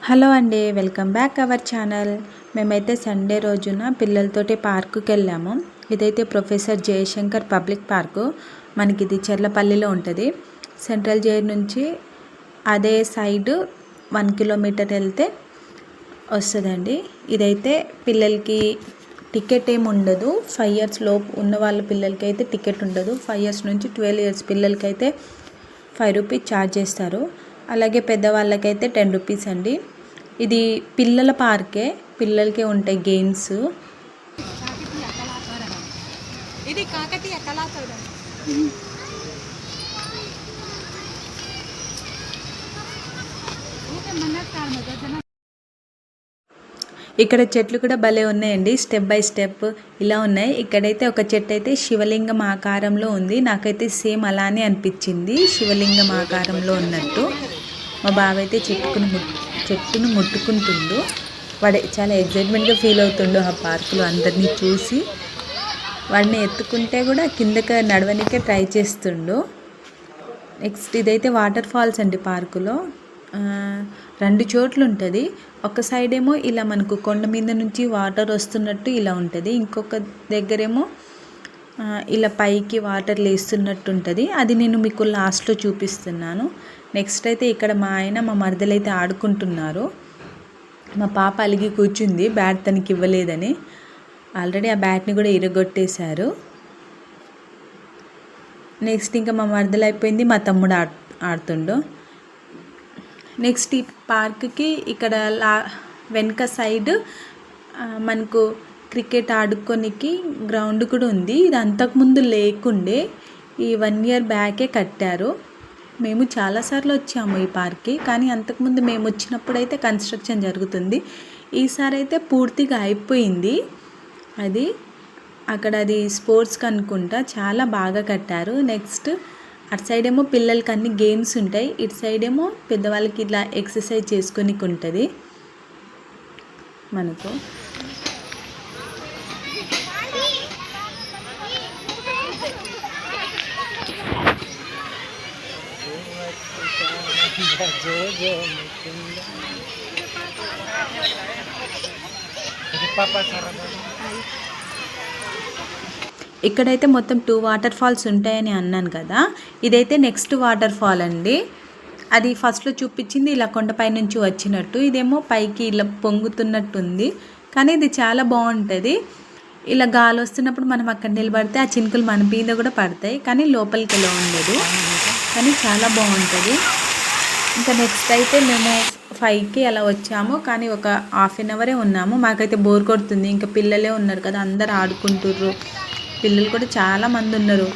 Hello అండి, welcome back our channel. మేమైతే Sunday రోజున పిల్లలతోటి పార్కుకి వెళ్ళాము. ఇదైతే ప్రొఫెసర్ జయశంకర్ పబ్లిక్ పార్కు. మనకి ఇది చెర్లపల్లిలో ఉంటుంది. సెంట్రల్ జైల్ నుంచి అదే సైడ్ 1 కిలోమీటర్ వెళ్తే వస్తుందండి. ఇదైతే పిల్లలకి టికెట్ ఏమి ఉండదు. 5 years లోపు ఉన్న వాళ్ళ పిల్లలకి అయితే టికెట్ ఉండదు. 5 years నుంచి 12 years పిల్లలకి అయితే 5 రూపీస్ ఛార్జ్ చేస్తారు. అలాగే పెద్దవాళ్ళకైతే 10 రూపీస్ అండి. ఇది పిల్లల పార్కే, పిల్లలకే ఉంటాయి గేమ్స్. ఇక్కడ చెట్లు కూడా భలే ఉన్నాయండి, స్టెప్ బై స్టెప్ ఇలా ఉన్నాయి. ఇక్కడైతే ఒక చెట్టు అయితే శివలింగం ఆకారంలో ఉంది. నాకైతే సేమ్ అలానే అనిపించింది, శివలింగం ఆకారంలో ఉన్నట్టు. మా బావ అయితే చెట్టును ముట్టుకుంటుండు. వాడు చాలా ఎగ్జైట్మెంట్గా ఫీల్ అవుతుండు ఆ పార్కులో అందరినీ చూసి. వాడిని ఎత్తుకుంటే కూడా కిందకి నడవనికే ట్రై చేస్తుండు. నెక్స్ట్ ఇదైతే వాటర్ ఫాల్స్ అండి. పార్కులో 2 చోట్లు ఉంటుంది. ఒక సైడ్ ఏమో ఇలా మనకు కొండ మీద నుంచి వాటర్ వస్తున్నట్టు ఇలా ఉంటుంది. ఇంకొక దగ్గరేమో ఇలా పైకి వాటర్ లేస్తున్నట్టు ఉంటుంది. అది నేను మీకు లాస్ట్లో చూపిస్తున్నాను. నెక్స్ట్ అయితే ఇక్కడ మా ఆయన మా మరదలు అయితే ఆడుకుంటున్నారు. మా పాప అలిగి కూర్చుంది, బ్యాట్ తనకి ఇవ్వలేదని. ఆల్రెడీ ఆ బ్యాట్ని కూడా ఇరగొట్టేశారు. నెక్స్ట్ ఇంకా మా మరదలు అయిపోయింది, మా తమ్ముడు ఆడుతుండు. నెక్స్ట్ ఈ పార్క్కి ఇక్కడ వెనక సైడ్ మనకు క్రికెట్ ఆడుకోనికి గ్రౌండ్ కూడా ఉంది. ఇది అంతకుముందు లేకుండే, ఈ 1 year బ్యాకే కట్టారు. మేము చాలాసార్లు వచ్చాము ఈ పార్క్కి, కానీ అంతకుముందు మేము వచ్చినప్పుడు అయితే కన్స్ట్రక్షన్ జరుగుతుంది. ఈసారి అయితే పూర్తిగా అయిపోయింది. అది అక్కడ అది స్పోర్ట్స్కి అనుకుంటా, చాలా బాగా కట్టారు. నెక్స్ట్ అటు సైడ్ ఏమో పిల్లలకి అన్ని గేమ్స్ ఉంటాయి, ఇటు సైడ్ ఏమో పెద్దవాళ్ళకి ఇట్లా ఎక్సర్సైజ్ చేసుకోనికి ఉంటుంది మనకు. ఇక్కడైతే మొత్తం 2 వాటర్ ఫాల్స్ ఉంటాయని అన్నాను కదా. ఇదైతే నెక్స్ట్ వాటర్ ఫాల్ అండి. అది ఫస్ట్లో చూపించింది ఇలా కొండపై నుంచి వచ్చినట్టు, ఇదేమో పైకి ఇలా పొంగుతున్నట్టుంది. కానీ ఇది చాలా బాగుంటుంది. ఇలా గాలి వస్తున్నప్పుడు మనం అక్కడ నిలబడితే ఆ చినుకులు మన మీద కూడా పడతాయి, కానీ లోపలికి ఎలా ఉండదు. కానీ చాలా బాగుంటుంది. ఇంకా నెక్స్ట్ అయితే మేము 5కి అలా వచ్చాము, కానీ ఒక 1/2 hour ఉన్నాము. మాకైతే బోర్ కొడుతుంది, ఇంకా పిల్లలే ఉన్నారు కదా, అందరు ఆడుకుంటుర్రు. పిల్లలు కూడా చాలా మంది ఉన్నారు.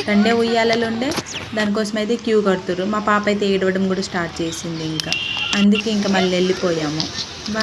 2 ఉయ్యాలలు ఉండే, దానికోసం అయితే క్యూ కడుతుర్రు. మా పాప అయితే ఏడవడం కూడా స్టార్ట్ చేసింది. ఇంకా అందుకే ఇంకా మళ్ళీ వెళ్ళిపోయాము. బాయ్.